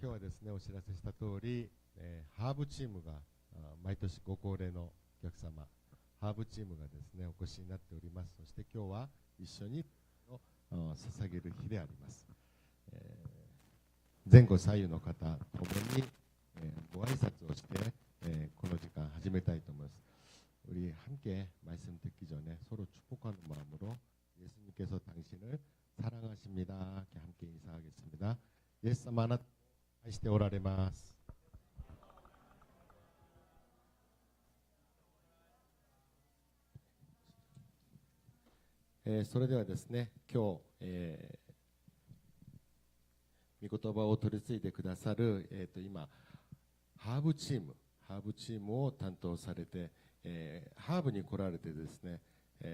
今日はですね、お知らせした通り、ハーブチームが毎年ご高齢のお客様、ハーブチームがですね、お越しになっております。そして今日は一緒に捧げる日であります。前後左右の方ともに、ご挨拶をして、この時間始めたいと思います。우리 함께 말씀 듣기 전에 서로 축복하는 마음으로 예수님께서 당신을 사랑하십니다. 함께 인사하겠습니다. 예수 하나愛しておられます。それではですね、今日、御言葉を取り次いでくださる、今ハーブチームを担当されて、ハーブに来られてですね、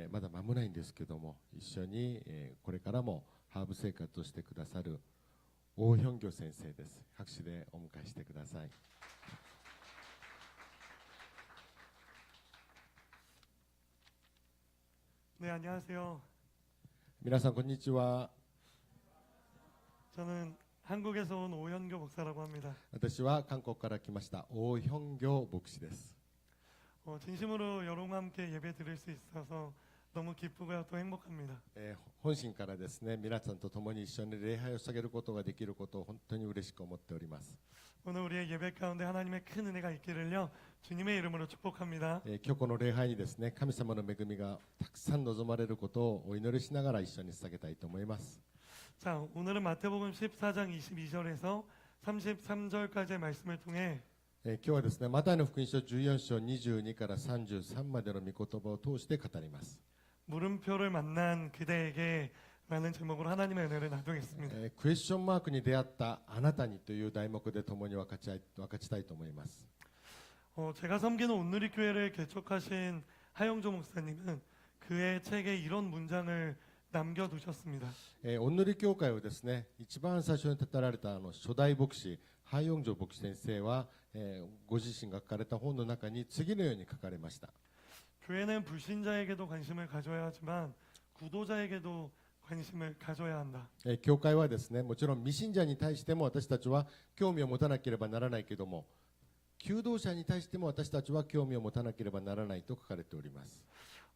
まだ間もないんですけども、一緒に、これからもハーブ生活をしてくださるオーヒョンギョ先生です。拍手でお迎えしてください。네, 안녕하세요. 皆さんこんにちは。 저는 한국에서 온 오현교 목사라고 합니다. 私は韓国から来ましたオーヒョンギョ牧師です。 진심으로 여러분과 함께 예배 드릴 수 있어서 너무 기쁘고요, 또 행복합니다. 本心からですね、皆さんと共に一緒に礼拝を捧げることができることを本当に嬉しく思っております。 오늘 우리의 예배 가운데 하나님의 큰 은혜가 있기를요, 주님의 이름으로 축복합니다. 今日この礼拝にですね、神様の恵みがたくさん望まれることをお祈りしながら一緒に捧げたいと思います。 자, 오늘은 마태복음 14장 22절에서 33절까지의 말씀을 통해 今日はですね、マタイの福音書14章22から33までの御言葉を通して語ります。 물음표를 만난 그대에게 라는 제목으로 하나님의 은혜를 나누겠습니다. クエスチョンマークに出会ったあなたにという題目で共に分かちたいと思います。 제가 섬기는 온누리교회를 개척하신 하영조 목사님은 그의 책에 이런 문장을 남겨두셨습니다. おんぬり教会をですね、一番最初に建てられた初代牧師ハヨンジョ牧師先生は、ご自身が書かれた本の中に次のように書かれました。 교회는 불신자에게도 관심을 가져야 하지만 구도자에게도 관심을 가져야 한다. 教会はですね、もちろん未信者に対しても私たちは興味を持たなければならないけども、求道者に対しても私たちは興味を持たなければならないと書かれております。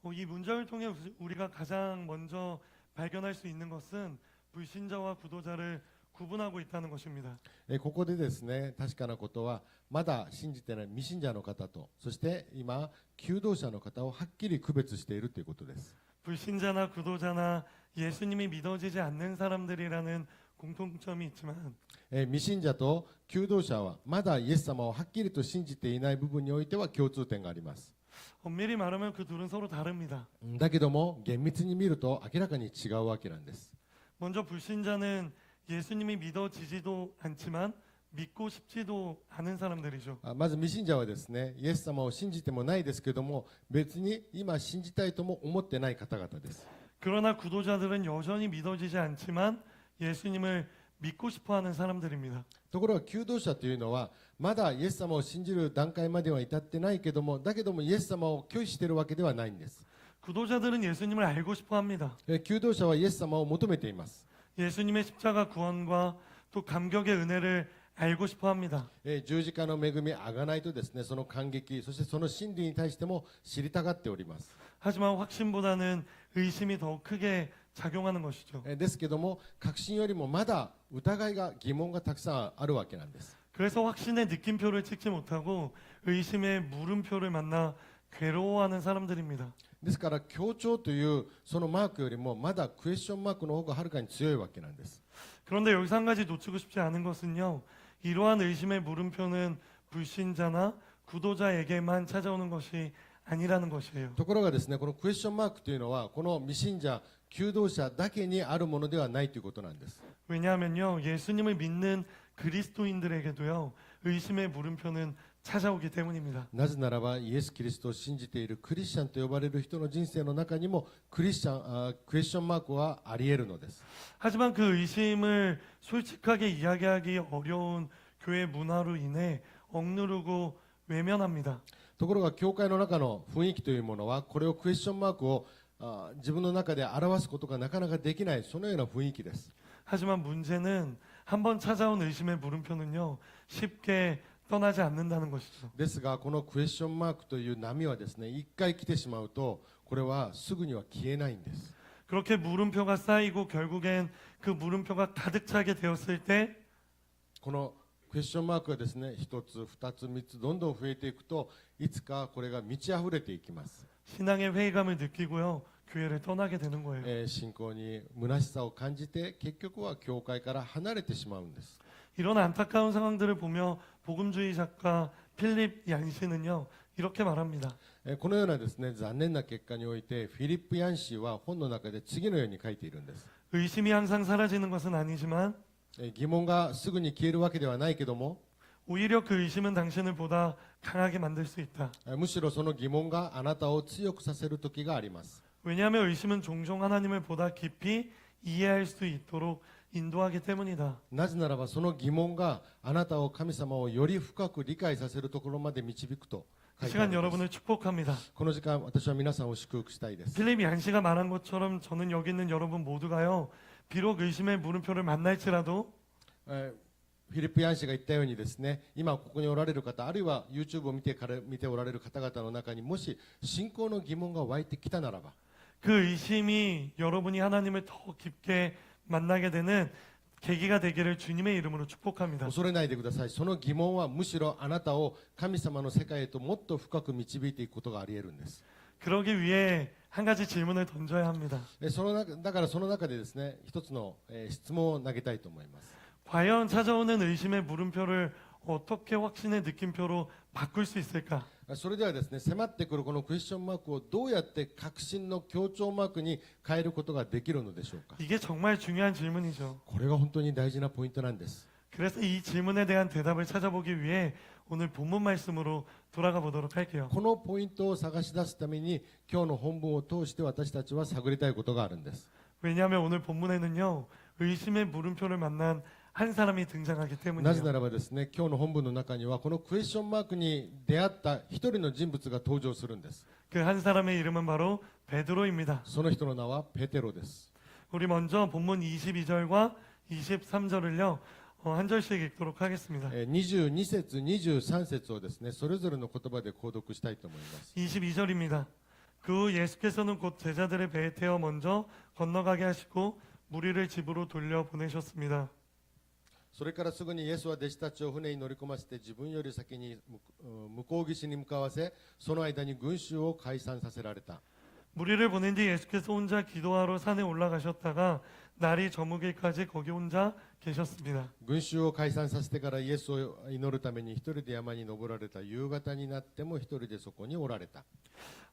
이 문장을 통해 우리가 가장 먼저 발견할 수 있는 것은 불신자와 구도자를 구분하고 있다는 것입니다. ここでですね、確かなことはまだ信じてない未信者の方と、そして今求道者の方をはっきり区別しているということです。 불신자나 구도자나 예수님이 믿어지지 않는 사람들이라는 공통점이 있지만 未信者と求道者はまだイエス様をはっきりと信じていない部分においては共通点があります。 엄밀히 말하면 그 둘은 서로 다릅니다. だけども厳密に見ると明らかに違うわけなんです。 먼저 불신자는 예수님이 믿어지지도 않지만 믿고 싶지도 않은 사람들이죠. まず未信者はですね、イエス様を信じてもないですけども、別に今信じたいとも思ってない方々です。 그러나 구도자들은 여전히 믿어지지 않지만 예수님을 믿고 싶어하는 사람들입니다. ところが求道者というのはまだイエス様を信じる段階までは至ってないけども、だけどもイエス様を拒否しているわけではないんです。 구도자들은 예수님을 알고 싶어합니다. 求道者はイエス様を求めています。 예수님의 십자가 구원과 또 감격의 은혜를 알고 싶어합니다. 十字架の恵み、贖いとですね、その感激、そしてその真理に対しても知りたがっております。 하지만 확신보다는 의심이 더 크게 작용하는 것이죠. ですけども確信よりもまだ疑いが、疑問がたくさんあるわけなんです。 그래서 확신의 느낌표를 찍지 못하고 의심의 물음표를 만나 괴로워하는 사람들입니다. ですから強調というそのマークよりもまだクエスチョンマークの方がはるかに強いわけなんです。 그런데 여기서 한 가지 놓치고 싶지 않은 것은요, 이러한 의심의 물음표는 불신자나 구도자에게만 찾아오는 것이 아니라는 것이에요. ところがですね、このクエスチョンマークというのはこの未信者、求道者だけにあるものではないということなんです。 왜냐하면요, 예수님을 믿는 그리스도인들에게도요, 의심의 물음표는 찾아오기 때문입니다. なぜならばイエス・キリストを信じているクリスチャンと呼ばれる人の人生の中にもクエスチョンマークはあり得るのです。 하지만 그 의심을 솔직하게 이야기하기 어려운 교회 문화로 인해 억누르고 외면합니다. ところが教会の中の雰囲気というものはこれをクエスチョンマークを自分の中で表すことがなかなかできない、そのような雰囲気です。 하지만 문제는 한번 찾아온 의심의 물음표는요, 쉽게 떠나지 않는다는 것이죠. ですが、このクエスチョンマークという波はですね、一回来てしまうと、これはすぐには消えないんです。 그렇게 물음표가 쌓이고 결국엔 그 물음표가 가득 차게 되었을 때 このクエスチョンマークがですね、一つ、二つ、三つ、どんどん増えていくと、いつかこれが満ち溢れていきます。 신앙의 회의감을 느끼고요, 교회를 떠나게 되는 거예요. 信仰に虚しさを感じて、結局は教会から離れてしまうんです。 이런 안타까운 상황들을 보며 복음주의 작가 필립 얀시는요, 이렇게 말합니다. このようなですね、残念な結果において、フィリップ・ヤンシーは本の中で次のように書いているんです。 의심이 항상 사라지는 것은 아니지만 疑問がすぐに消えるわけではないけども、 오히려 그 의심은 당신을 보다 강하게 만들 수 있다. むしろその疑問があなたを強くさせる時があります。 왜냐하면 의심은 종종 하나님을 보다 깊이 이해할 수 있도록 인도하기 때문이다. なぜならばその疑問があなたを神様をより深く理解させるところまで導くと 이 書いてあ 시간 るんです。 여러분을 축복합니다. この時間、私は皆さんを祝福したいです。 필립 얀시가 말한 것처럼 저는 여기 있는 여러분 모두가요, 비록 의심의 물음표를 만날지라도 フィリップ・ヤン氏が言ったようにですね、今ここにおられる方、あるいは YouTube を見ておられる方々の中にもし信仰の疑問が湧いてきたならば、 그 의심이 여러분이 하나님을 더 깊게 만나게 되는 계기가 되기를 주님의 이름으로 축복합니다. 恐れないでください。その疑問はむしろあなたを神様の世界へともっと深く導いていくことがあり得るんです。 그러기 위해 한 가지 질문을 던져야 합니다. だからその中でですね、一つの質問を投げたいと思います。 과연 찾아오는 의심의 물음표를 어떻게 확신의 느낌표로 바꿀 수 있을까? それではですね、迫ってくるこのクエスチョンマークをどうやって確信の強調マークに変えることができるのでしょうか。 이게 정말 중요한 질문이죠. これが本当に大事なポイントなんです。 그래서 이 질문에 대한 대답을 찾아보기 위해 오늘 본문 말씀으로 돌아가 보도록 할게요. このポイントを探し出すために今日の本文を通して私たちは探りたいことがあるんです。 왜냐하면 오늘 본문에는요, 의심의 물음표를 만난 한 사람이 등장하기 なぜな 때문이에요. らばですね、今日の本文の中にはこのクエスチョンマークに出会った一人の人物が登場するんです。 그 한 사람의 이름은 바로 베드로입니다. その人の名はペテロです。 우리 먼저 본문 22절과 23절을요, 한 절씩 읽도록 하겠습니다. 22節、23節をですね、それぞれの言葉で購読したいと思います。 22절입니다. 그 후 예수께서는 곧 제자들의 배에 태워 먼저 건너가게 하시고 무리를 집으로 돌려 보내셨습니다. それからすぐにイエスは弟子たちを船に乗り込ませて自分より先に向こう岸に向かわせ、その間に群衆を解散させられた。 무리를 보낸 뒤 예수께서 혼자 기도하러 산에 올라가셨다가 날이 저무기까지 거기 혼자 계셨습니다. 群衆を解散させてからイエスを祈るために一人で山に登られた。夕方になっても一人でそこにおられた。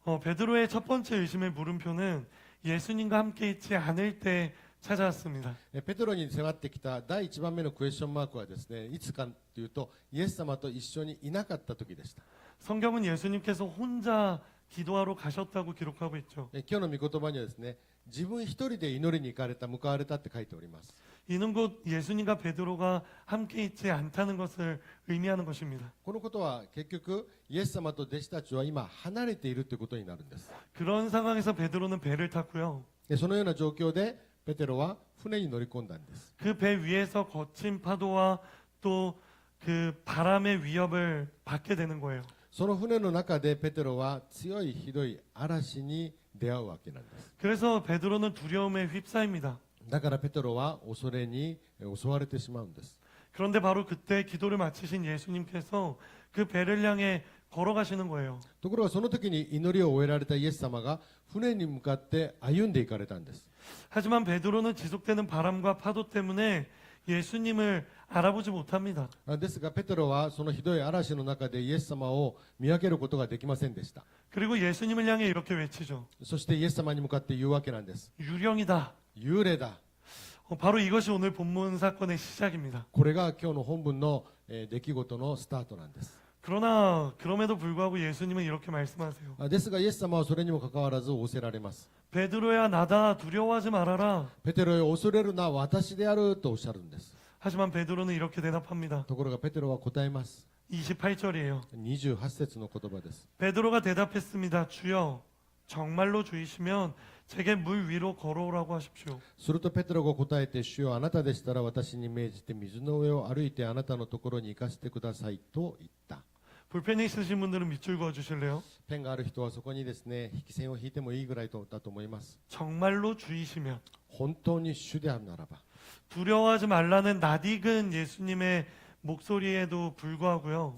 베드로의 첫 번째 의심의 물음표는 예수님과 함께 있지 않을 때 찾아왔습니다. ペテロに迫ってきた第1番目のクエスチョンマークはですね、いつかというとイエス様と一緒にいなかった時でした。 성경은 예수님께서 혼자 기도하러 가셨다고 기록하고 있죠. 今日の御言葉にはですね、自分一人で祈りに行かれた、向かわれたって書いております。 이는 곧 예수님과 베드로가 함께 있지 않다는 것을 의미하는 것입니다. このことは結局イエス様と弟子たちは今離れているということになるんです。 그런 상황에서 베드로는 배를 탔고요. でそのような状況でペテロは船に乗り込んだんです。 그 배 위에서 거친 파도와 또 그 바람의 위협을 받게 되는 거예요. その船の中でペテロは強いひどい嵐に出会うわけなんです。 그래서 베드로는 두려움에 휩싸입니다. だからペテロは恐れに襲われてしまうんです。 그런데 바로 그때 기도를 마치신 예수님께서 그 배를 향해 걸어가시는 거예요. ところがその時に祈りを終えられたイエス様が船に向かって歩んでいかれたんです。 하지만 베드로는 지속되는 바람과 파도 때문에 예수님을 알아보지 못합니다. ですがペテロはそのひどい嵐の中でイエス様を見分けることができませんでした。 그리고 예수님을 향해 이렇게 외치죠. そしてイエス様に向かって言うわけなんです。 유령이다. 幽霊だ。 바로 이것이 오늘 본문 사건의 시작입니다. これが今日の本文の出来事のスタートなんです。 그러나 그럼에도 불구하고 예수님은 이렇게 말씀하세요. ですがイエス様はそれにもかかわらず仰せられます。 베드로야 나다 두려워하지 말아라. ペテロよ恐れるな、私であるとおっしゃるんです。 하지만 베드로는 이렇게 대답합니다. ところがペテロは答えます。 28절이에요. 28節の言葉です。 베드로가 대답했습니다. 주여 정말로 주이시면 제게 물 위로 걸어오라고 하십시오. するとペテロが答えて、主よあなたでしたら私に命じて水の上を歩いてあなたのところに行かせてくださいと言った。 볼펜이 있으신 분들은 밑줄 그어 주실래요? ペンがある人はそこにですね、引き線を引いてもいいぐらいだと思います。 정말로 주이시면 本当に主であるならば、 두려워하지 말라는 낯익은 예수님의 목소리에도 불구하고요.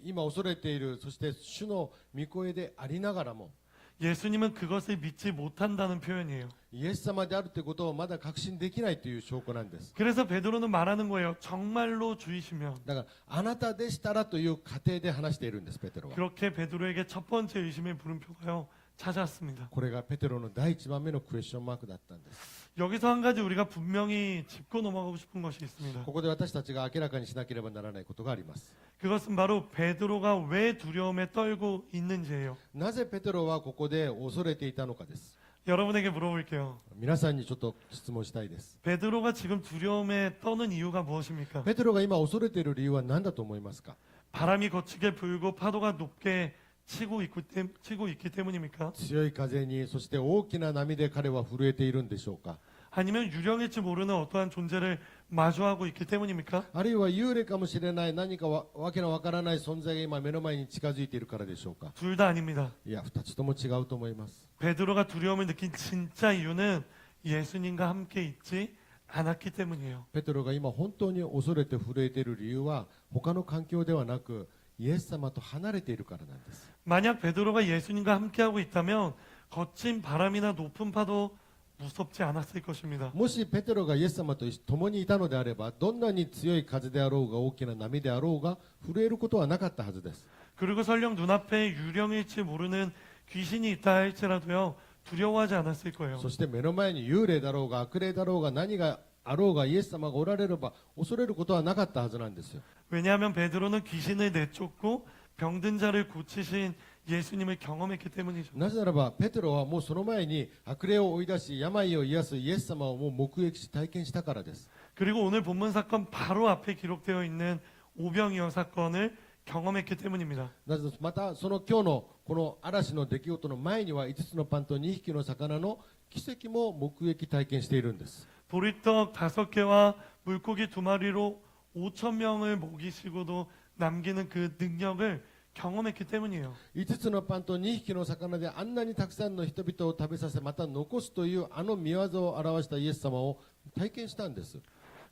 今恐れている、そして主の御声でありながらも、 예수님은 그것을 믿지 못한다는 표현이에요. イエス様であるということをまだ確信できないという証拠なんです。 그래서 베드로는 말하는 거예요. 정말로 주이시면. だからあなたでしたらという過程で話しているんです、ペテロは。 그렇게 베드로에게 첫 번째 의심의 물음표가요. 찾아왔습니다. これがペテロの第一番目のクエスチョンマークだったんです。 여기서 한 가지 우리가 분명히 짚고 넘어가고 싶은 것이 있습니다. ここで私たちが明らかにしなければならないことがあります。 그것은 바로 베드로가 왜 두려움에 떨고 있는지예요. なぜペテロはここで恐れていたのかです。 여러분에게 물어볼게요. 皆さんにちょっと質問したいです。 베드로가 지금 두려움에 떠는 이유가 무엇입니까? ペテロが今恐れている理由は何だと思いますか？ 바람이 거치게 불고 파도가 높게 치고 있기 때문입니까? 強い風に、そして大きな波で彼は震えているんでしょうか？ 아니면 유령일지 모르는 어떠한 존재를 마주하고 있기 때문입니까? あるいは幽霊かもしれない何かわけのわからない存在が今目の前に近づいているからでしょうか？ 둘 다 아닙니다. いや、二つとも違うと思います。 베드로가 두려움을 느낀 진짜 이유는 예수님과 함께 있지 않았기 때문이에요. ペテロが今本当に恐れて震えている理由は他の環境ではなく、イエス様と離れているからなんです。 만약 베드로가 예수님과 함께하고 있다면 거친 바람이나 높은 파도 무섭지 않았을 것입니다. もしペテロがイエス様と共にいたのであれば、どんなに強い風であろうが大きな波であろうが震えることはなかったはずです。 그리고 설령 눈앞에 유령일지 모르는 귀신이 있다 할지라도요 두려워하지 않았을 거예요. そして目の前に幽霊だろうが悪霊だろうが何があろうがイエス様がおられれば恐れることはなかったはずなんですよ。 왜냐하면 베드로는 귀신을 내쫓고 병든 자를 고치신 예수님을 경험했기 때문이죠. なぜならばペテロはもうその前に悪霊を追い出し病を癒すイエス様をもう目撃し体験したからです。 그리고 오늘 본문 사건 바로 앞에 기록되어 있는 오병이어 사건을 경험했기 때문입니다. なぜまたその今日のこの嵐の出来事の前には5つのパンと2匹の魚の奇跡も目撃体験しているんです。 보리떡 5개와 물고기 2마리로 5천 명을 먹이시고도 남기는 그 능력을 경험했기 때문이에요. 5つのパンと2匹の魚であんなにたくさんの人々を食べさせまた残すというあの見業を表したイエス様を体験したんです。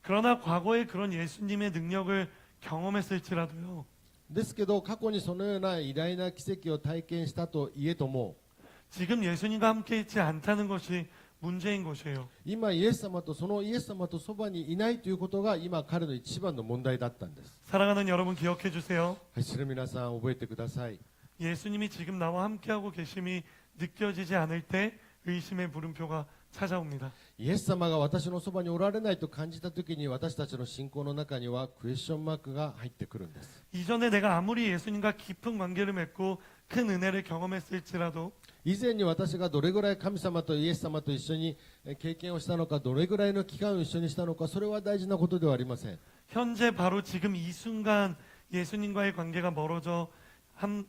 그러나 과거에 그런 예수님의 능력을 경험했을지라도요. ですけど過去にそのような偉大な奇跡を体験したといえども、 지금 예수님과 함께 있지 않다는 것이 문제인 것이에요. 今イエス様とそのイエス様とそばにいないということが今彼の一番の問題だったんです。 사랑하는 여러분 기억해 주세요. はい、知る皆さん覚えてください。 예수님이 지금 나와 함께하고 계심이 느껴지지 않을 때 의심의 물음표가 찾아옵니다. イエス様が私のそばにおられないと感じたときに私たちの信仰の中にはクエスチョンマークが入ってくるんです。 이전에 내가 아무리 예수님과 깊은 관계를 맺고 큰 은혜를 경험했을지라도 以前に私がどれぐらい神様とイエス様と一緒に経験をしたのか、どれぐらいの期間を一緒にしたのか、それは大事なことではありません。 현재 바로 지금 이 순간 예수님과의 관계가 멀어져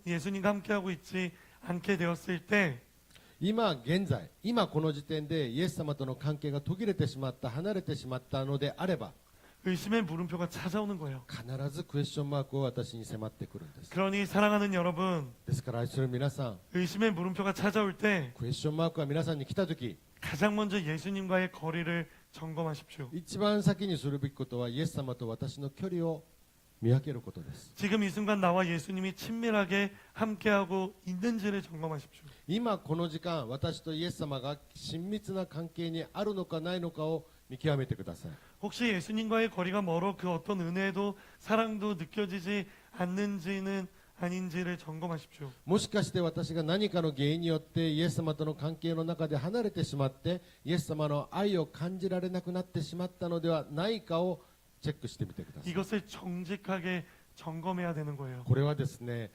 예수님과 함께하고 있지 않게 되었을 때 今現在、今この時点でイエス様との関係が途切れてしまった、離れてしまったのであれば、 의심의 물음표가 찾아오는 거예요. 必ずクエスチョンマークを私に迫ってくるんです。 그러니 사랑하는 여러분, ですから愛する皆さん、 의심의 물음표가 찾아올 때 クエスチョンマークが皆さんに来たとき、 가장 먼저 예수님과의 거리를 점검하십시오. 一番先にするべきことはイエス様と私の距離を見分けることです。 지금 이 순간 나와 예수님이 친밀하게 함께하고 있는지를 점검하십시오. 今この時間、私とイエス様が親密な関係にあるのかないのかを見極めてください。 혹시 예수님과의 거리가 멀어 그 어떤 은혜도 사랑도 느껴지지 않는지는 아닌지를 점검하십시오. もしかして私が何かの原因によってイエス様との関係の中で離れてしまってイエス様の愛を感じられなくなってしまったのではないかをチェックしてみてください。 이것을 정직하게 점검해야 되는 거예요. これはですね、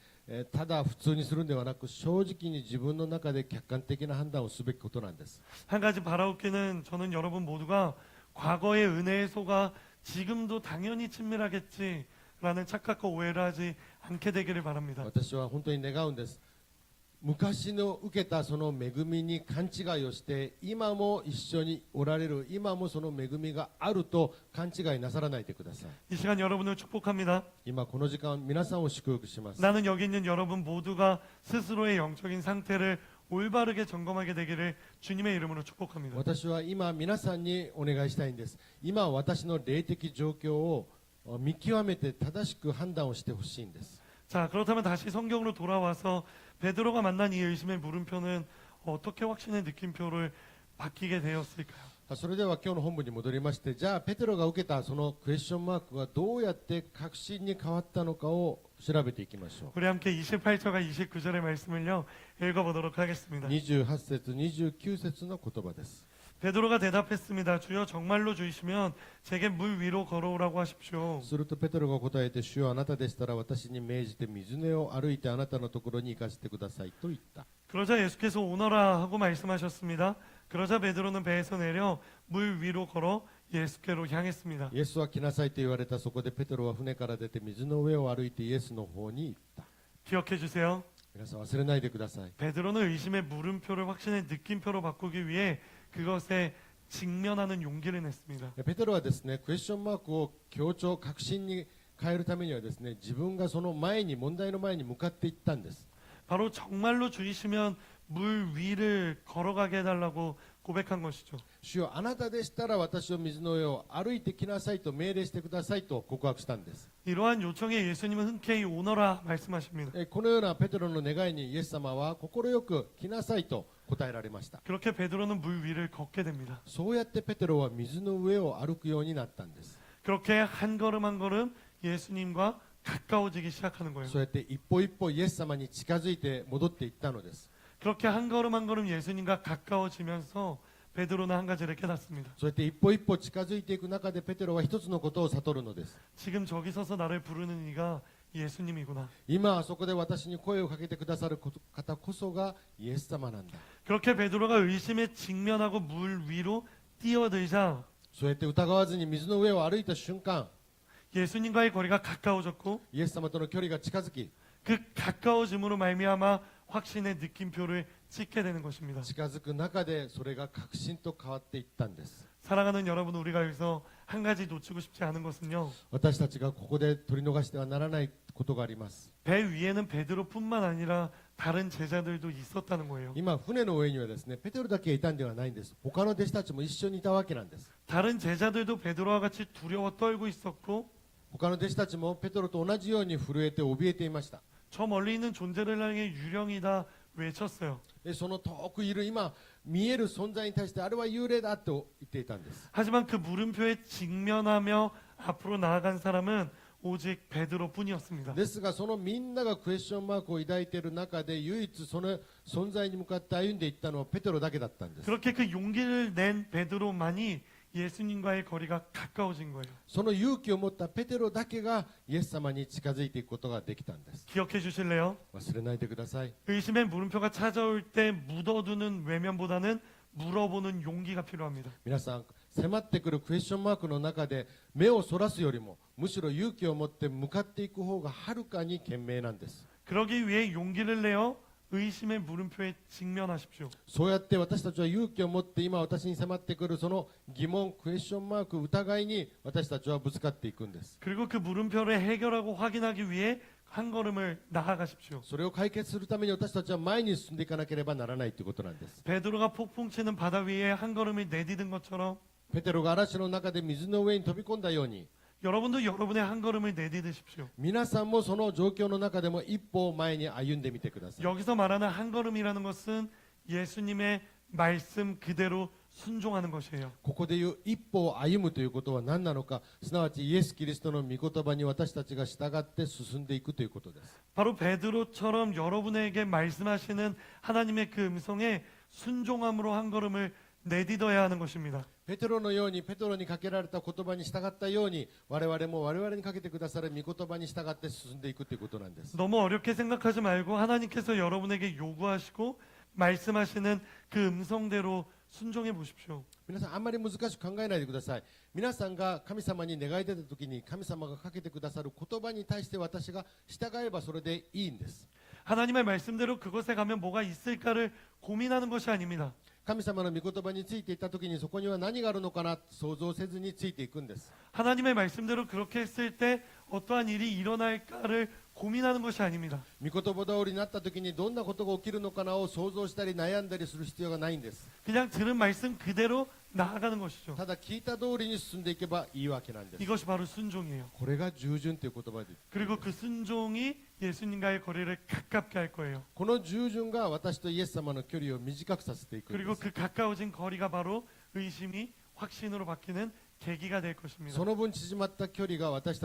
ただ普通にするんではなく正直に自分の中で客観的な判断をすべきことなんです。 한 가지 바라옵기는 저는 여러분 모두가 과거의 은혜에 속아 지금도 당연히 친밀하겠지라는 착각과 오해를 하지 않게 되기를 바랍니다. 私は本当に願うんです。昔の受けたその恵みに勘違いをして今も一緒におられる今もその恵みがあると勘違いなさらないでください。 이 시간 여러분을 축복합니다. 今この時間皆さんを祝福します。 나는 여기 있는 여러분 모두가 스스로의 영적인 상태를 올바르게 점검하게 되기를 주님의 이름으로 축복합니다. 私は今皆さんにお願いしたいんです。今私の霊的状況を見極めて正しく判断をしてほしいんです。 자, 그렇다면 다시 성경으로 돌아와서 베드로가 만난 이 의심의 물음표는 어떻게 확신의 느낌표를 바뀌게 되었을까요? それでは今日の本文に戻りまして、じゃあペテロが受けたそのクエスチョンマークがどうやって確信に変わったのかを調べていきましょ 우리 함께 28절과 29절의 말씀을요 읽어보도록 う。 하겠습니다. 28節29節の言葉です。 베드로가 대답했습니다. 주여 정말로 주이시면 제게 물 위로 걸어오라고 하십시오. するとペテロが答えて、主よあなたでしたら私に命じて水根を歩いてあなたのところに行かせてくださいと言った。 그러자 예수께서 오너라 하고 말씀하셨습니다. 그러자 베드로는 배에서 내려 물 위로 걸어 예수께로 향했습니다. イエスは来なさいと言われた。そこでペテロは船から出て水の上を歩いてイエスの方に行った。 기억해 주세요. 皆さん忘れないでください。 베드로는 의심의 물음표를 확신의 느낌표로 바꾸기 위해 그것에 직면하는 용기를 냈습니다. ペテロはですね、クエスチョンマークを強調確信に変えるためにはですね、自分がその前に問題の前に向かっていったんです。 바로 정말로 주이시면 물 위를 걸어가게 해달라고 고백한 것이죠. 主よあなたでしたら私を水の上を歩いてきなさいと命令してくださいと告白したんです。 이러한 요청에 예수님은 흔쾌히 오너라 말씀하십니다. このようなペテロの願いにイエス様は快く来なさいと答えられました。 그렇게 베드로는 물 위를 걷게 됩니다. そうやってペテロは水の上を歩くようになったんです。 그렇게 한 걸음 한 걸음 예수님과 가까워지기 시작하는 거예요. そうやって一歩一歩イエス様に近づいて戻っていったのです。 그렇게 한 걸음 한 걸음 예수님과 가까워지면서 베드로는 한 가지를 깨닫습니다. そうやって一歩一歩近づいていく中でペテロは一つのことを悟るのです。 지금 저기 서서 나를 부르는 이가 예수님이구나. 今そこで私に声をかけてくださる方こそがイエス様なんだ。 그렇게 베드로가 의심에 직면하고 물 위로 뛰어들자 そうやって疑わずに水の上を歩いた瞬間、 예수님과의 거리가 가까워졌고 イエス様との距離が近づき、 그 가까워짐으로 말미암아 확신의 느낌표를 찍게 되는 것입니다. 近づく中でそれが確信と変わっていったんです。 사랑하는 여러분, 우리가 여기서 한 가지 놓치고 싶지 않은 것은요, 私たちがここで取り逃してはならないことがあります。 배 위에는 베드로뿐만 아니라 다른 제자들도 있었다는 거예요. 今船の上にはですね、ペテロだけいたんではないんです。他の弟子たちも一緒にいたわけなんです。 다른 제자들도 베드로와 같이 두려워 떨고 있었고, 他の弟子たちもペテロと同じように震えて怯えていました。 저 멀리 있는 존재를 향해 유령이다 외쳤어요. その遠くいる今見える存在に対してあれは幽霊だと言っていたんです。 하지만 그 물음표에 직면하며 앞으로 나아간 사람은 오직 베드로뿐이었습니다. ですがそのみんながクエスチョンマークを抱いている中で唯一その存在に向かって歩んでいったのはペテロだけだったんです。 그렇게 그 용기를 낸 베드로만이 예수님과의 거리가 가까워진 거예요. その勇気を持ったペテロだけがイエス様に近づいていくことができたんです。 기억해 주실래요? 忘れないでください。 의심의 물음표가 찾아올 때 묻어두는 외면보다는 물어보는 용기가 필요합니다. 皆さん迫ってくるクエスチョンマークの中で目をそらすよりもむしろ勇気を持って向かっていく方がはるかに賢明なんです。 그러기 위해 용기를 내어 의심의 물음표에 직면하십시오. そうやって私たちは勇気を持って今私に迫ってくるその疑問クエスチョンマーク疑いに私たちはぶつかっていくんです。 그리고 그 물음표를 해결하고 확인하기 위해 한 걸음을 나아가십시오. それを解決するために私たちは前に進んでいかなければならないということなんです。 베드로가 폭풍치는 바다 위에 한 걸음을 내디딘 것처럼 ペテロが嵐の中で水の上に飛び込んだように 여러분도 여러분의 한 걸음을 내디디십시오. 皆さんもその状況の中でも一歩前に歩んでみてください。 여기서 말하는 한 걸음이라는 것은 예수님의 말씀 그대로 순종하는 것이에요. ここで言う一歩を歩むということは何なのか、すなわちイエス・キリストの御言葉に私たちが従って進んでいくということです。 바로 베드로처럼 여러분에게 말씀하시는 하나님의 그 음성에 순종함으로 한 걸음을 내딛어야 하는 것입니다. ペテロのようにペテロにかけられた言葉に従ったように我々も我々にかけてくださる御言葉に従って進んでいくということなんです。 너무 어렵게 생각하지 말고 하나님께서 여러분에게 요구하시고 말씀하시는 그 음성대로 순종해 보십시오. 皆さんあんまり難しく考えないでください。皆さんが神様に願い出た時に神様がかけてくださる言葉に対して私が従えばそれでいいんです。 하나님의 말씀대로 그곳에 가면 뭐가 있을까를 고민하는 것이 아닙니다. 神様の御言葉についていった時にそこには何があるのかな想像せずについていくんです。 하나님의 말씀대로 그렇게 했을 때 어떠한 일이 일어날까를 고민하는 것이 아닙니다. 御言葉通りになった時にどんなことが起きるのかなを想像したり悩んだりする必要がないんです。 그냥 들은 말씀 그대로 나아가는 것이죠. ただ聞いた通りに進んでいけばいいわけなんです。 이것이 바로 순종이에요. これが従順という言葉で、 그리고 그 순종이 예수님과의 거리를 가깝게 할 거예요. この従順が私とイエス様の距離を短くさせていくんで 그리고 す。 그 가까워진 거리가 바로 의심이 확신으로 바뀌는 계기가 될 것입니다. その分縮まった距離が私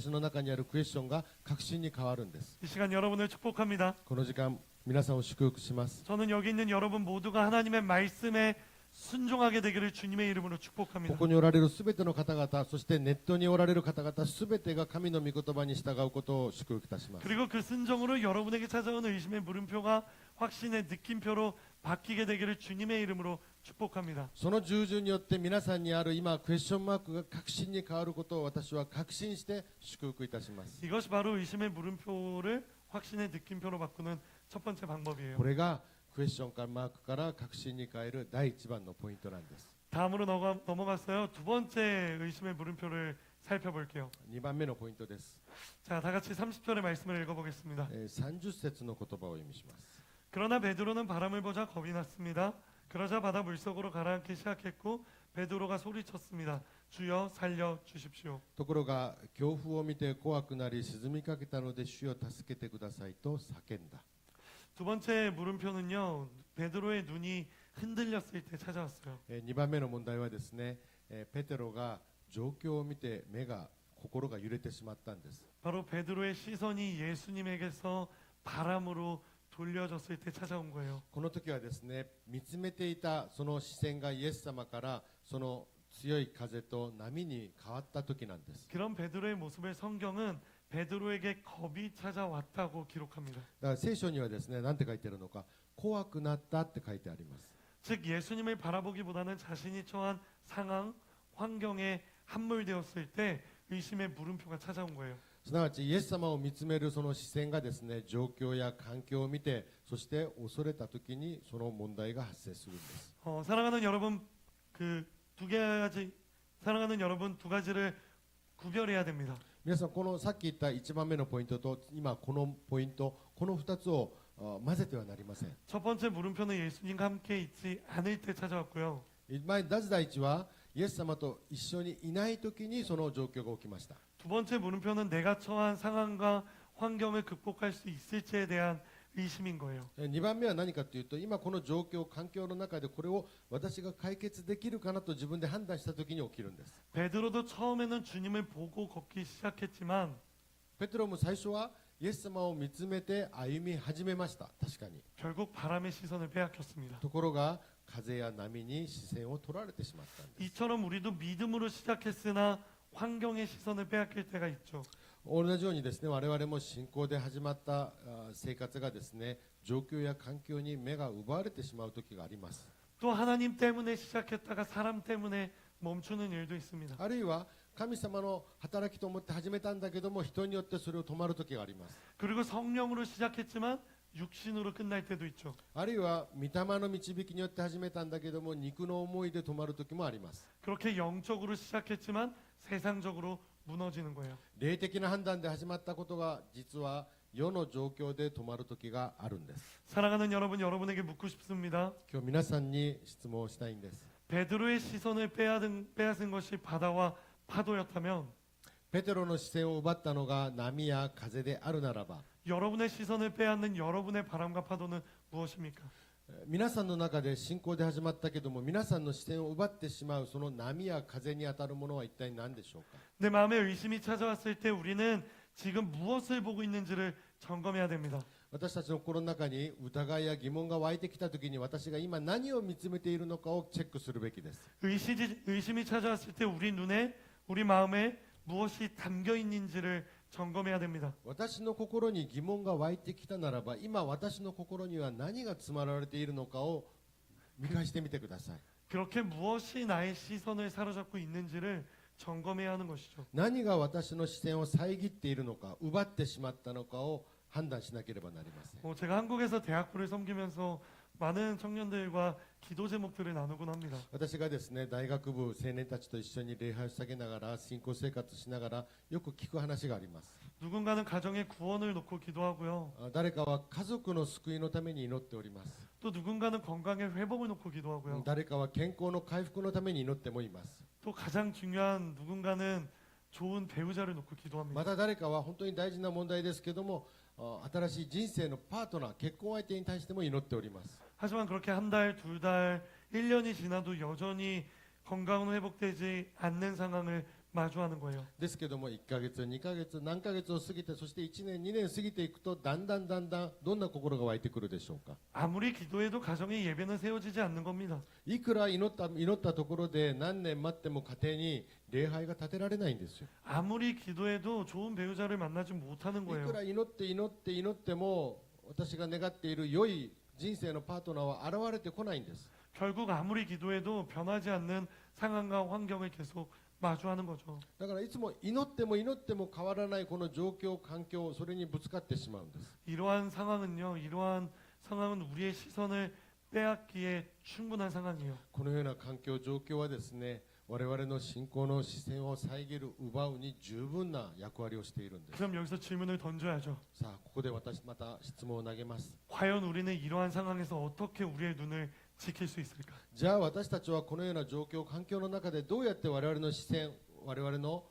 の中にあるクエスチョンが確信に変わるんです。 이 시간 여러분을 축복합니다. この時間皆さんを祝福します。 저는 여기 있는 여러분 모두가 하나님의 말씀에 순종하게 되기를 주님의 이름으로 こ 축복합니다. こにおられるすべての方々、そしてネットにおられる方々すべてが神の御言葉に従うことを祝福いたします。 그리고 그 순종으로 여러분에게 찾아오는 의심의 물음표가 확신의 느낌표로 바뀌게 되기를 주님의 이름으로 축복합니다. その従順によって皆さんにある今クエスチョンマークが確信に変わることを私は確信して祝福いたします。 이것이 바로 의심의 물음표를 확신의 느낌표로 바꾸는 첫 번째 방법이에요. これがクエスチョンマークから確信に変える第一番のポイントなんです。 다음으로 넘어갔어요. 두 번째 의심의 물음표를 살펴볼게요. 2番目のポイントです。 자, 다 같이 30절의 말씀을 읽어보겠습니다. 30節の言葉を読みします。 그러나 베드로는 바람을 보자 겁이 났습니다. 그러자 바다 물속으로 가라앉기 시작했고 베드로가 소리쳤습니다. 주여 살려 주십시오. ところが強風を見て怖くなり沈みかけたので主よ助けてくださいと叫んだ。 두 번째 물음표는요. 베드로의 눈이 흔들렸을 때 찾아왔어요. 2番目の問題はですね、ペテロが状況を見て心が揺れてしまったんです。 바로 베드로의 시선이 예수님에게서 바람으로 돌려졌을 때 찾아온 거예요. この時はですね、見つめていたその視線がイエス様からその強い風と波に変わった時なんです。 그런 베드로의 모습을 성경은 베드로에게 겁이 찾아왔다고 기록합니다. だから聖書にはですね、何て書いてあるのか、怖くなったって書いてあります。 즉 예수님을 바라보기보다는 자신이 처한 상황, 환경에 함몰되었을 때 의심의 물음표가 찾아온 거예요. すなわちイエス様を見つめるその視線がですね、状況や環境を見て、そして恐れた時にその問題が発生するんです。 사랑하는 여러분, 사랑하는 여러분 두 가지를 구별해야 됩니다. 皆さん、このさっき言った1番目のポイントと今このポイント、この2つを混ぜてはなりません。 첫 번째 물음표는 예수님과 함께 있지 않을 때 찾아왔고요. まず第一はイエス様と一緒にいない時にその状況が起きました。 두 번째 물음표는 내가 처한 상황과 환경을 극복할 수 있을지에 대한 의심인 거예요. 2番目は何かというと、今この状況、環境の中でこれを私が解決できるかなと自分で判断した時に起きるんです。 베드로도 처음에는 주님을 보고 걷기 시작했지만 ペテロも最初はイエス様を見つめて歩み始めました。確かに。 결국 바람의 시선을 빼앗겼습니다. ところが風や波に視線を取られてしまったんです。 이처럼 우리도 믿음으로 시작했으나 환경의 시선을 빼앗길 때가 있죠. 同じようにですね、我々も信仰で始まった生活がですね、状況や環境に目が奪われてしまう時があります。 또 하나님 때문에 시작했다가 사람 때문에 멈추는 일도 있습니다. あるいは神様の働きと思って始めたんだけども、人によってそれを止まる時があります。 그리고 성령으로 시작했지만 육신으로 끝날 때도 있죠. あるいは御霊の導きによって始めたんだけども、肉の思いで止まる時もあります。 그렇게 영적으로 시작했지만 세상적으로 무너지는 거예요. 霊的な判断で始まったことが実は世の状況で止まる時があるんです。 사랑하는 여러분, 여러분에게 묻고 싶습니다. 今日皆さんに質問をしたいんです。 베드로의 시선을 빼앗은 것이 바다와 파도였다면 ペテロの視線を奪ったのが波や風であるならば、 여러분의 시선을 빼앗는 여러분의 바람과 파도는 무엇입니까? 皆さんの中で信仰で始まったけども、皆さんの視線を奪ってしまうその波や風に当たるものは一体何でしょうか。 내 마음에 의심이 찾아왔을 때 우리는 지금 무엇을 보고 있는지를 점검해야 됩니다. 私たちの心の中に疑いや疑問が湧いてきたときに、私が今何を見つめているのかをチェックするべきです。 의심이 찾아왔을 때 우리 눈에, 우리 마음에 무엇이 담겨 있는지를 점검해야 됩니다. 私の心に疑問が湧いてきたならば、今私の心には何が詰まられているのかを見返してみてください。 그렇게 무엇이 나의 시선을 사로잡고 있는지를 점검해야 하는 것이죠. 何が私の視線を遮っているのか、奪ってしまったのかを判断しなければなりません。 제가 한국에서 대학부를 섬기면서 많은 청년들과 기도 제목들을 나누곤 합니다. 私がですね大学部青年たちと一緒に礼拝を捧げながら信仰生活しながらよく聞く話があります。 누군가는 가정의 구원을 놓고 기도하고요. 誰かは家族の救いのために祈っております。 또 누군가는 건강의 회복을 놓고 기도하고요. 誰かは健康の回復のために祈ってもいます。 또 가장 중요한 누군가는 좋은 배우자를 놓고 기도합니다. また誰かは本当に大事な問題ですけども新しい人生のパートナー結婚相手に対しても祈っております。 하지만 그렇게 한 달, 두 달, 1년이 지나도 여전히 건강은 회복되지 않는 상황을 마주하는 거예요. ですけども1ヶ月2ヶ月何ヶ月を過ぎてそして1年2年過ぎていくとだんだんどんな心が湧いてくるでしょうか。 아무리 기도해도 가정의 예배는 세워지지 않는 겁니다. いくら祈ったところで何年待っても家庭に礼拝が立てられないんですよ。 아무리 기도해도 좋은 배우자를 만나지 못하는 い 거예요. くら祈っても私が願っている良い人生のパートナーは現れてこないんです。 결국 아무리 기도해도 변하지 않는 상황과 환경을 계속 마주하는 거죠. だからいつも祈っても変わらないこの状況環境それにぶつかってしまうんです。 이러한 상황은 우리의 시선을 빼앗기에 충분한 상황이에요. このような環境状況はですね我々の信仰の視線を遮る奪うに十分な役割をしているんです。 그럼 여기서 질문을 던져야죠. さあここで私また質問を投げます。 과연 우리는 이러한 상황에서 어떻게 우리의 눈을 지킬 수 있을까? じゃあ私たちはこのような状況環境の中でどうやって我々の視線我々の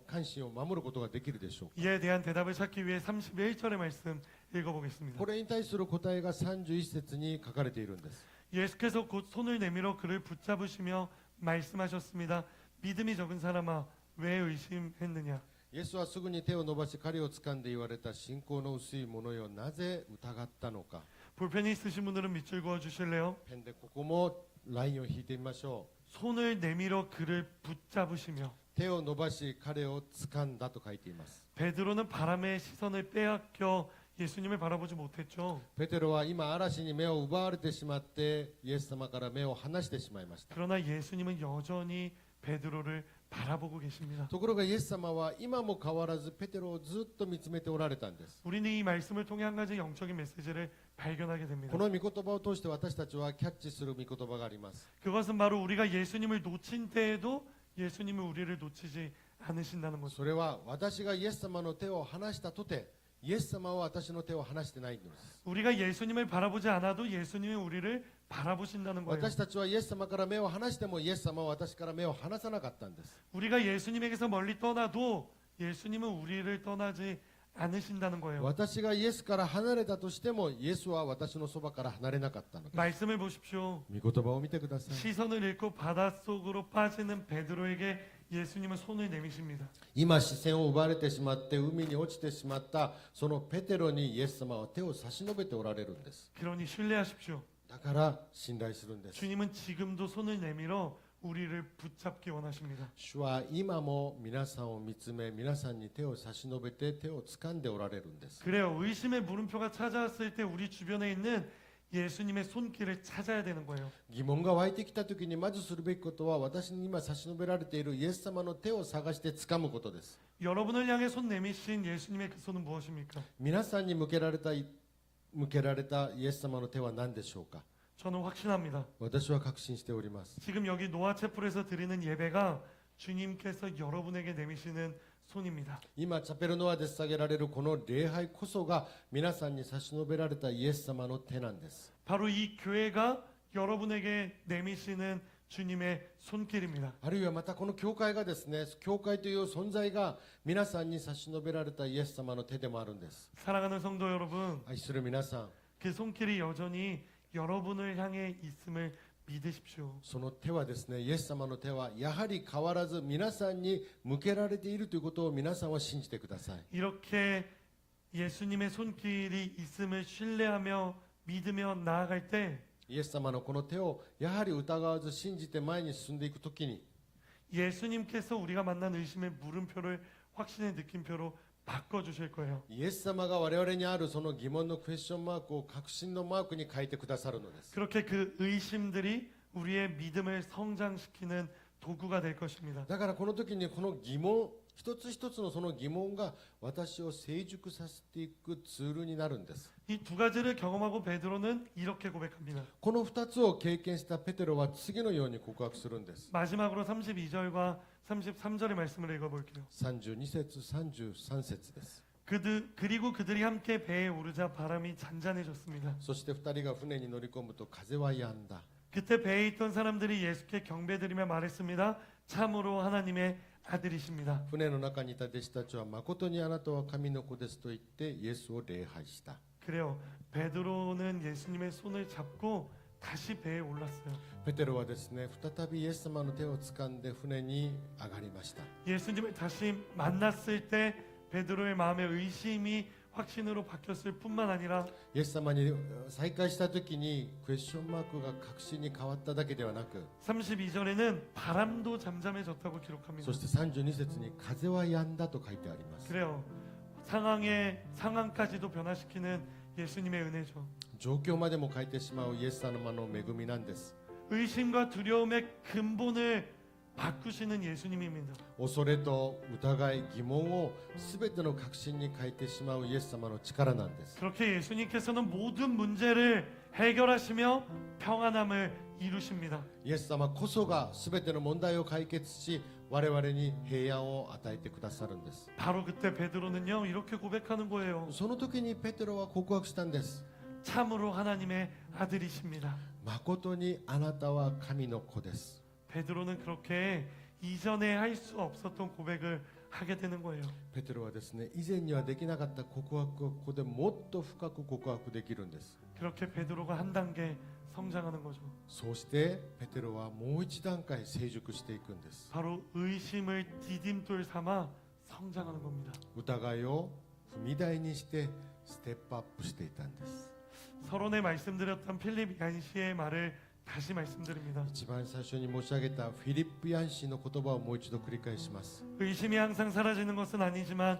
関心を守ることができるでしょうか。 이에 대한 대답을 찾기 위해 31절의 말씀 읽어보겠습니다. これに対する答えが31節に書かれているんです。 예수께서 곧 손을 내밀어 그를 붙잡으시며 말씀하셨습니다. 믿음이 적은 사람아 왜 의심했느냐? イエスはすぐに手を伸ばし彼を掴んで言われた信仰の薄い者よなぜ疑ったのか。 볼펜이 있으신 분들은 밑줄 그어 주실래요? ペンでここもラインを引いてみましょ 손을 내밀어 그를 붙잡으시며 う。手を伸ばし彼を掴んだと書いています。 베드로는 바람의 시선을 빼앗겨 예수님을 바라보지 못했죠. ペテロは今嵐に目を奪われてしまってイエス様から目を離してしまいました。 그러나 예수님은 여전히 베드로를 바라보고 계십니다. ところがイエス様は今も変わらずペテロをずっと見つめておられたんです。 우리는 이 말씀을 통해 한 가지 영적인 메시지를 발견하게 됩니다. この御言葉を通して私たちはキャッチする御言葉があります。 그것은 바로 우리가 예수님을 놓친 때에도 예수님은 우리를 놓치지 않으신다는 것입니다. それは私がイエス様の手を離したとてイエス様は私の手を離してないのです。 우리가 예수님을 바라보지 않아도 예수님이 우리를 바라보신다는 거예요. 私たちはイエス様から目を離してもイエス様は私から目を離さなかったんです。 우리가 예수님에게서 멀리 떠나도 예수님은 우리를 떠나지 않으신다는 거예요. 私がイエスから離れたとしてもイエスは私のそばから離れなかったのです。 말씀을 보십시오. 御言葉を見てください。 시선을 잃고 바닷속으로 빠지는 베드로에게 예수님은 손을 내미십니다. 今視線を奪われてしまって海に落ちてしまったそのペテロにイエス様は手を差し伸べておられるんです。 그러니 신뢰하십시오. だから信頼するんです。 주님은 지금도 손을 내밀어 우리를 붙잡기 원하십니다. 主は今も皆さんを見つめ皆さんに手を差し伸べて手を掴んでおられるんです。 그래요. 의심의 물음표가 찾아왔을 때 우리 주변에 있는 예수님의 손길을 찾아야 되는 거예요. 疑問が湧いてきた時にまずするべきことは私に今差し伸べられているイエス様の手を探して掴むことです。 여러분을 향해 손 내미신 예수님의 그 손은 무엇입니까? 皆さんに向けられたイエス様の手は何でしょうか。 저는 확신합니다. 私は確信しております。 지금 여기 노아체플에서 드리는 예배가 주님께서 여러분에게 내미시는 손입니다. 今チャペルノアで捧げられるこの礼拝こそが皆さんに差し伸べられたイエス様の手なんです。 바로 이 교회가 여러분에게 내미시는 주님의 손길입니다. あるいはまたこの教会がですね、教会という存在が皆さんに差し伸べられたイエス様の手でもあるんです。 사랑하는 성도 여러분, 愛する皆さん、 그 손길이 여전히 여러분을 향해 있음을 믿으십시오. その手はですね、イエス様の手はやはり変わらず皆さんに向けられているということを皆さんは信じてください。 이렇게 예수님의 손길이 있음을 신뢰하며 믿으며 나아갈 때 イエス様のこの手をやはり疑わず信じて前に進んでいくときに 예수님께서 우리가 만난 의심의 물음표를 확신의 느낌표로 바꿔주실 거예요. イエス様が我々にあるその疑問のクエスチョンマークを確信のマークに変えてくださるのです。 그렇게 그 의심들이 우리의 믿음을 성장시키는 도구가 될 것입니다. だからこの時にこの疑問一つ一つのその疑問が私を成熟させていくツールになるんです。 이 두 가지를 경험하고 베드로는 이렇게 고백합니다. この2つを経験したペテロは次のように告白するんです。 마지막으로 32절과 33절의 말씀을 읽어볼게요. 32節33節です。 그리고 그들이 함께 배에 오르자 바람이 잔잔해졌습니다. そして2人が船に乗り込むと風は止んだ。 그때 배에 있던 사람들이 예수께 경배드리며 말했습니다. 참으로 하나님의 아들이십니다. 船の中にいた弟子たちは誠にあなたは神の子ですと言ってイエスを礼拝した。 그래요. 베드로는 예수님의 손을 잡고 다시 배에 올랐어요. ペテロはですね、再びイエス様の手を掴んで船に上がりました。 예수님을 다시 만났을 때 베드로의 마음에 의심이 확신으로 바뀌었을 뿐만 아니라 イエス様に再会した時にクエスチョンマークが確信に変わっただけではなく、 32절에는 바람도 잠잠해졌다고 기록합니다. そして32節に風は止んだと書いてあります。 그래요. 상황까지도 변화시키는 예수님의 은혜죠. 状況までも変えてしまうイエス様の恵みなんです。 의심과 두려움의 근본을 바꾸시는 예수님입니다. 恐れと疑い疑問を全ての確信に変えてしまうイエス様の力なんです。 그렇게 예수님께서는 모든 문제를 해결하시며 평안함을 이루십니다. イエス様こそが全ての問題を解決し我々に平安を与えてくださるんです。 바로 그때 베드로는요 이렇게 고백하는 거예요. その時にペテロは告白したんです。 참으로 하나님의 아들이십니다. 誠にあなたは神の子です。 베드로는 그렇게 이전에 할 수 없었던 고백을 하게 되는 거예요. ペテロはですね、以前にはできなかった告白をここでもっと深く告白できるんです。 그렇게 베드로가 한 단계 성장하는 거죠. そうしてペテロはもう一段階成熟していくんです。 바로 의심을 디딤돌 삼아 성장하는 겁니다. 疑いを踏み台にしてステップアップしていたんです。 서론에 말씀드렸던 필립 얀시의 말을 다시 말씀드립니다. 一番最初に申し上げたフィリップ・ヤンシーの言葉をもう一度繰り返します。 의심이 항상 사라지는 것은 아니지만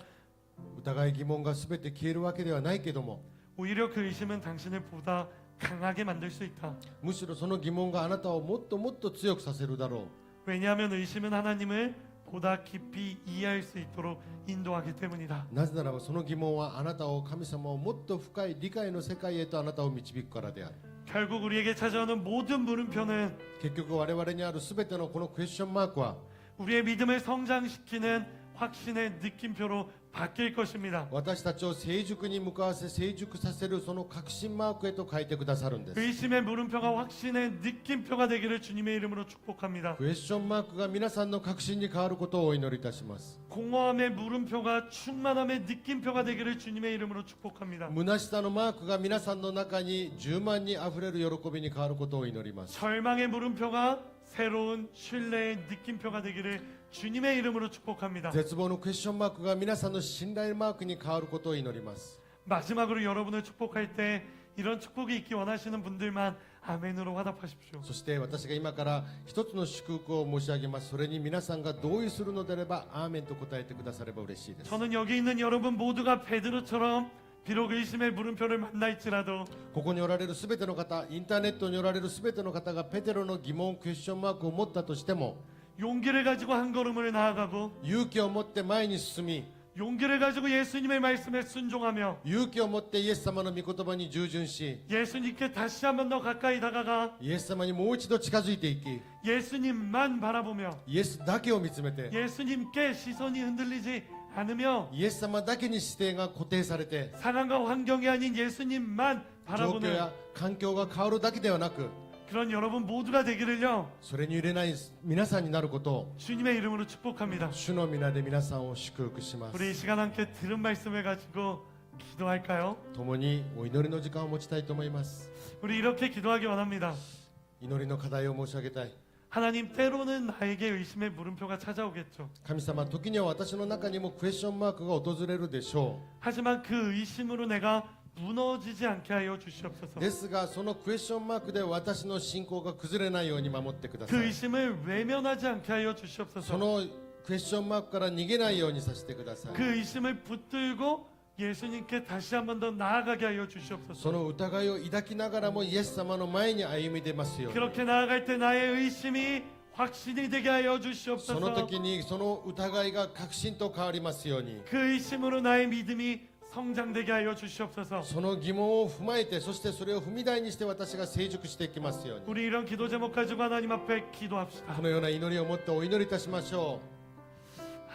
疑い疑問が全て消えるわけではないけども、 오히려 그 의심은 당신을 보다 강하게 만들 수 있다. むしろその疑問があなたをもっともっと強くさせるだろ 왜냐하면 의심은 하나님을 보다 깊이 이해할 수 있도록 인도하기 때문이다. う。なぜならばその疑問はあなたを神様をもっと深い理解の世界へとあなたを導くからである。 결국 우리에게 찾아오는 모든 물음표는 結局我々にある全てのこのクエスチョンマークは 우리의 믿음을 성장시키는 확신의 느낌표로 바뀔 것입니다. 私たちを成熟に向かわせ成熟させるその確信マークへと変えてくださるんです。 의심의 물음표가 확신의 느낌표가 되기를 주님의 이름으로 축복합니다. クエスチョンマークが皆さんの確信に変わることをお祈りいたします。 공허함의 물음표가 충만함의 느낌표가 되기를 주님의 이름으로 축복합니다. 虚しさのマークが皆さんの中に充満にあふれる喜びに変わることを祈ります。 절망의 물음표가 새로운 신뢰의 느낌표가 되기를 주님의 이름으로 축복합니다. 絶望のクエスチョンマークが皆さんの信頼マークに変わることを祈ります。 마지막으로 여러분을 축복할 때 이런 축복이 있기 원하시는 분들만 아멘으로 화답하십시오. そして私が今から一つの祝福を申し上げます。それに皆さんが同意するのであればアーメンと答えてくだされば嬉しいです。 저는 여기 있는 여러분 모두가 베드로처럼 비록 의심의 물음표를 만날지라도 ここにおられるすべての方、インターネットにおられるすべての方がペテロの疑問クエスチョンマークを持ったとしても、 용기를 가지고 한 걸음을 나아가고 勇気を持って前に進み、 용기를 가지고 예수님의 말씀에 순종하며 勇気を持ってイエス様の御言葉に従順し、 예수님께 다시 한 번 더 가까이 다가가 イエス様にもう一度近づいていき、 예수님만 바라보며 イエスだけを見つめて、 예수님께 시선이 흔들리지 않으며 イエス様だけに姿勢が固定されて、 상황과 환경이 아닌 예수님만 状況 바라보는 や環境が変わるだけではなく、 그런 여러분 모두가 되기를요 それに揺れない皆さんになることを 주님의 이름으로 축복합니다. 主の皆で皆さんを祝福します。 우리 이 시간 함께 들은 말씀을 가지고 기도할까요? 共にお祈りの時間を持ちたいと思います。 우리 이렇게 기도하기 원합니다. 祈りの課題を申し上げたい。 하나님 때로는 나에게 의심의 물음표가 찾아오겠죠. 神様、時には私の中にもクエスチョンマークが訪れるでしょ 하지만 그 의심으로 내가 무너지지 않게 하여 주시옵소서. う。ですがそのクエスチョンマークで私の信仰が崩れないように守ってくださ 그 い。 의심을 외면하지 않게 하여 そ 주시옵소서. のクエスチョンマークから逃げないようにさせてください。 그 의심을 붙들고 예수님께 다시 한 번 더 나아가게 하여 そ 주시옵소서. の疑いを抱きながらもイエス様の前に歩み出ますように。 그렇게 나아갈 때 나의 의심이 확신이 되게 하여 その 주시옵소서. 時にその疑いが確信と変わりますように、 그 의심으로 나의 믿음이 성장되게 하여 주시옵소서. その疑問を踏まえて、そしてそれを踏み台にして私が成熟していきますように、 우리 이런 기도 제목 가지고 하나님 앞에 기도합시다. このような祈りを持ってお祈りいたしましょ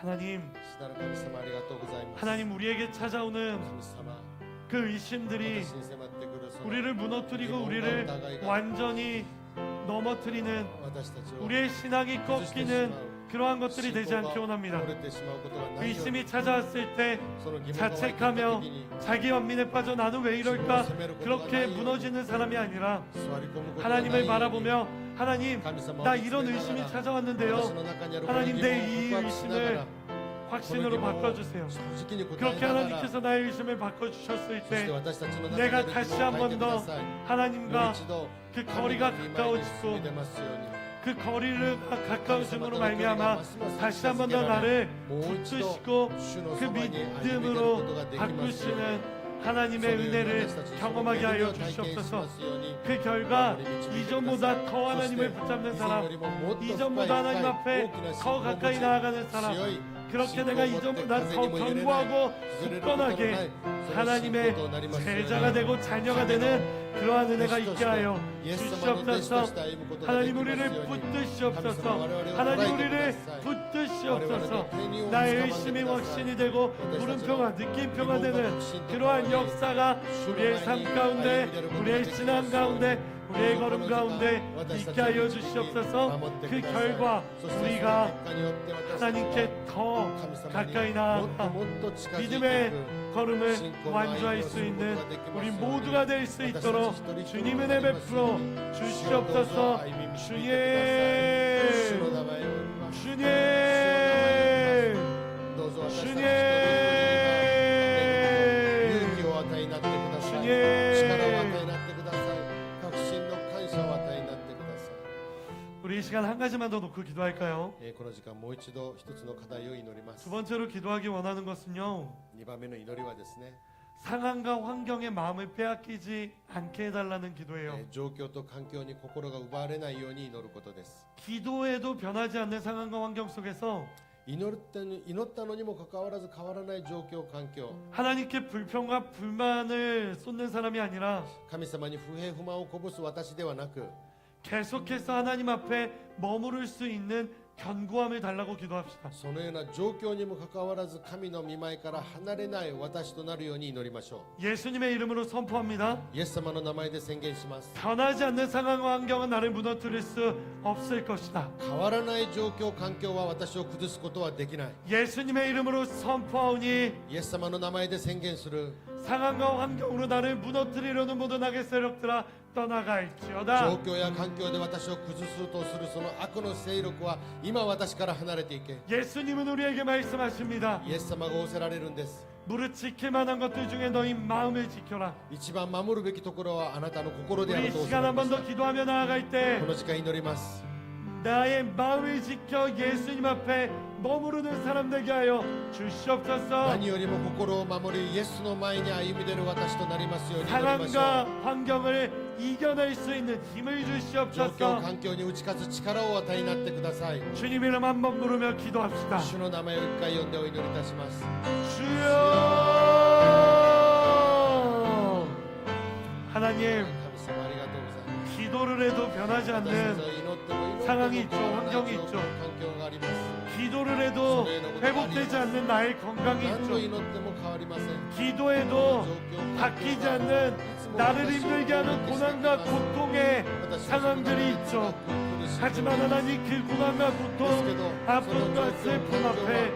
하나님, う。主なる神様、ありがとうございます。 하나님 우리에게 찾아오는 神様、 그 의심들이 私に迫ってくるその 우리를 무너뜨리고 우리를 완전히 넘어뜨리는 私たちを 우리의 신앙이 崩してしま 꺾이는 う 그러한 것들이 信 되지 仰 않기 が 원합니다. 折れてしまうことがないように、 의심이 찾아왔을 때 その疑問が湧いてきた 자책하며 時に 자기 연민에 빠져 나는 왜 이럴까 그렇게 무너지는 사람이 아니라 座り込むことがないように 하나님을 바라보며 하나님 神様を 나 見つめ 이런 ながら 의심이 私 찾아왔는데요. の中にある 하나님 この疑 내 問 이 を告白しながら 의심을 확신으로 바꿔주세요. 正直に答え 그렇게 ながら 하나님께서 나의 의심을 바꿔주셨을 そして 때 私たちの中にあ 내가 る疑 다시 問を 한 書いて 번 くだ 더 さい。もう 하나님과 一度 그 神の 거리가 御前に 가까워지고 進み出ますように 그 거리를 가까워짐으로 말미암아 다시 한 번 더 나를 もう一度 붙드시고 主の 그 そばに歩み出るこ 믿음으로 とができますように 바꾸시는 하나님의 은혜를 경험하게 하여 주시옵소서. 그 결과 이전보다 더 하나님을 붙잡는 사람, 이전보다 하나님 앞에 더 가까이 나아가는 사람, 그렇게 내가 이전보다 더 견고하고 굳건하게 하나님의 제자가 되고 자녀가 되는 그러한 은혜가 있게 하여 주시옵소서. 하나님 우리를 붙드시옵소서. 하나님 우리를 붙드시옵소서. 나의 의심이 확신이 되고 물음표가 느낌표가 되는 그러한 역사가 우리의 삶 가운데, 우리의 신앙 가운데, 우리의 걸음 가운데 있게 하여 주시옵소서. 그 결과 우리가 하나님께 더 가까이 나아가 믿음의 걸음을 완주할 수 있는 우리 모두가 될 수 있도록 주님 은혜 베풀어 주시옵소서. 주님, 주님, 주님, 勇気を与えになってください。 주님. 力を与えになってください。確信の感謝を与えになってくださ 우리 이 시간 한 가지만 더 놓고 기도할까요? い。この時間もう一度一つの課題を祈りま 두 す。 번째로 기도하기 원하는 것은요, 2番目の祈りはですね、 상황과 환경에 마음을 빼앗기지 않게 해달라는 기도예요. 状況と環境に心が奪われないように祈ることです。 기도해도 변하지 않는 상황과 환경 속에서 祈ったのにもかかわらず変わらない状況環境、 하나님께 불평과 불만을 쏟는 사람이 아니라 神様に不平不満をこぼす私ではなく、 계속해서 하나님 앞에 머무를 수 있는 견고함을 달라고 기도합시다. そのような状況にもかかわらず神の御前から離れない私となるように祈りましょ 예수님의 이름으로 선포합니다. う。イエス様の名前で宣言します。 변하지 않는 상황과 환경은 나를 무너뜨릴 수 없을 것이다. 変わらない状況環境は私を崩すことはできない。 예수님의 이름으로 선포하오니 イエス様の名前で宣言する。 상황과 환경으로 나를 무너뜨리려는 모든 악의 세력들아 状 떠나갈지어다. 況や環境で私を崩すとするその悪の勢力は今私から離れていけ。 예수님은 우리에게 말씀하십니다. イエス様が仰せられるんです。 무릇 지킬 만한 것들 중에 너희 마음을 지켜라. 一番守るべきところはあなたの心であ 우리 ると仰せ 시간 ら 한 れま 번 し 더 기도하며 나아갈 た。 때 この時間祈ります。 나의 마음을 지켜 예수님 앞에 머무르는 사람 되게 하여 주시옵소서. 何よりも心を守りイエスの前に歩み出る私となりますように祈りましょ 상황과 う。 환경을 이겨낼 수 있는 힘을 状況 주시옵소서. 環境に打ち勝つ力をお与えになってください。 주님 이름 한번 부르며 기도합시다. 主の名前を一回呼んでお祈りいたします。 주여. 하나님 神様ありがとうございます。 기도를 해도 변하지 私たち 않는 は祈っても祈っても 상황이 있죠. 変わらない 환경이 状況 있죠. 環境があります。 기도를 해도 회복되지 않는 나의 건강이 何度 있죠. 祈っても変わりません。 기도해도 바뀌지 않는 나를 힘들게 하는 고난과 고통의 상황들이 있죠. 하지만 하나님 그 고난과 고통, 아픔과 슬픔 앞에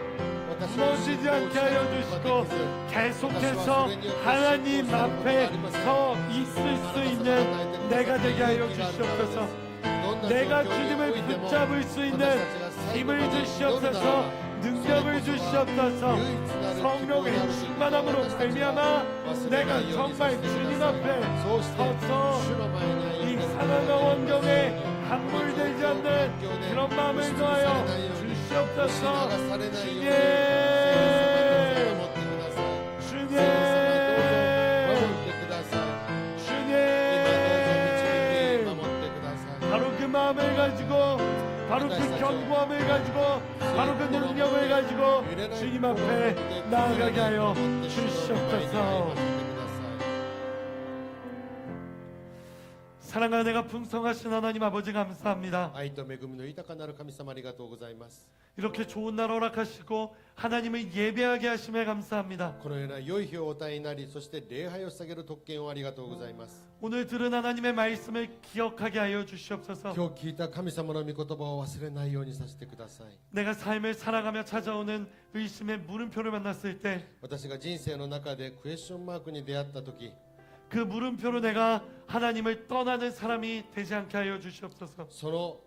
무너지지 않게 하여 주시고 계속해서 하나님 앞에 서 있을 수 있는 내가 되게 하여 주시옵소서. 내가 주님을 붙잡을 수 있는 힘을 주시옵소서. 능력을 주시옵소서. 성령의 충만함으로 말미암아 내가 정말 주님 앞에 서서 이 상황과 환경에 함몰되지 않는 그런 마음을 더하여 주시옵소서. 주님, 주님, 주님. 바로 그 마음을 가지고 바로 그 주님 앞에 나아가게 하여 주시옵소서. 사랑과 은혜가 풍성하신 하나님 아버지 감사합니다. 愛と恵みの豊かなる神様ありがとうございます。 이렇게 좋은 날 허락하시고 하나님을 예배하게 하심에 감사합니다. このような良い日をお与えになり、そして礼拝を捧げる特権をありがとうございます。 오늘 들은 하나님의 말씀을 기억하게 하여 주시옵소서. 今日聞いた神様の御言葉を忘れないようにさせてください。 내가 삶을 살아가며 찾아오는 의심의 물음표를 만났을 때 私が人生の中でクエスチョンマークに出会った時、 그 물음표로 내가 하나님을 떠나는 사람이 되지 않게 하여 주시옵소서. その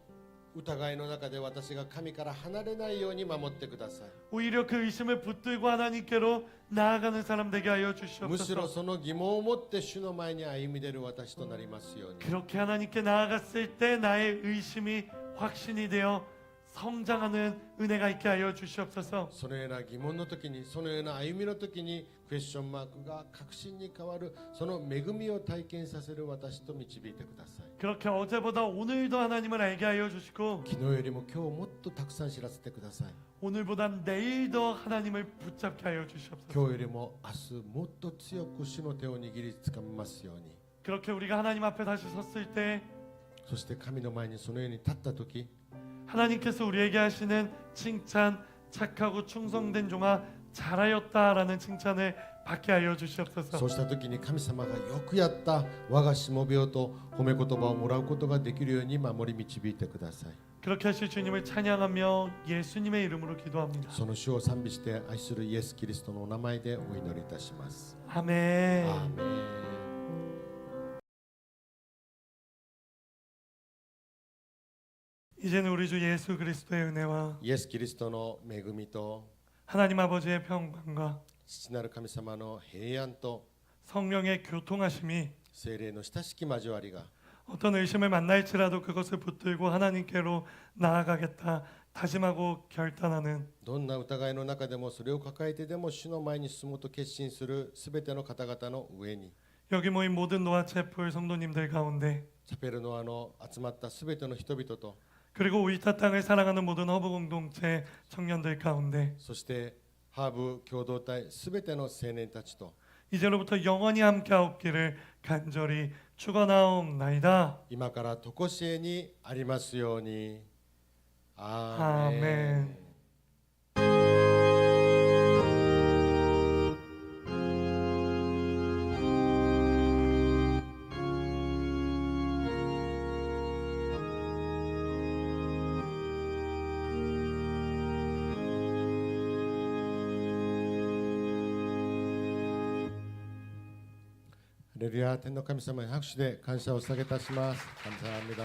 疑いの中で私が神から離れないように守ってください。 오히려 그 의심을 붙들고 하나님께로 나아가는 사람 되게 하여 むしろ 주시옵소서. その疑問を持って主の前に歩み出る私となりますように。 그렇게 하나님께 나아갔을 때 나의 의심이 확신이 되어 성장하는 은혜가 있게 하여 주시옵소서. そのような疑問の時に、そのような歩みの時にクエスチョンマークが確信に変わる、その恵みを体験させる私と導いてください。 그렇게 어제보다 오늘도 하나님을 알게 하여 주시고 昨日よりも今日もっとたくさん知らせてください。 오늘보다 내일도 하나님을 붙잡게 하여 주시옵소서. 今日よりも明日もっと強く主の手を握りつかみますように。 그렇게 우리가 하나님 앞에 다시 섰을 때 そして神の前にそのように立った時、 하나님께서 우리에게 하시는 칭찬, 착하고 충성된 종아 잘하였다라는 칭찬을 받게 하여 そ 주시옵소서. うした時に神様がよくやった我がしもべよと褒め言葉をもらうことができるように守り導いてください。 그렇게 하실 주님을 찬양하며 예수님의 이름으로 기도합니다. その主を賛美して愛するイエス・キリストのお名前でお祈りいたします。 아멘. アーメン。 이제는 우리 주 예수 그리스도의 은혜와 イエス・キリストの恵みと 하나님 아버지의 평강과 父なる神様の平安と 성령의 교통하심이 聖霊の親しき交わりが 어떤 의심을 만날지라도 그것을 붙들고 하나님께로 나아가겠다 다짐하고 결단하는 どんな疑いの中でもそれを抱えてでも主の前に進もうと決心するすべての方々の上に 여기 모인 모든 노아 채플 성도님들 가운데 チャペルノアの集まったすべての人々と 그리고 우이타 땅을 사랑하는 모든 허브 공동체 청년들 가운데 そしてハーブ共同体すべての青年たちと 이제로부터 영원히 함께하옵기를 간절히 축원하옵나이다. 今から常しえにありますように。アーメン。 아멘. 할렐루야. 天の神様に拍手で感謝を捧げいたします。감사합니다。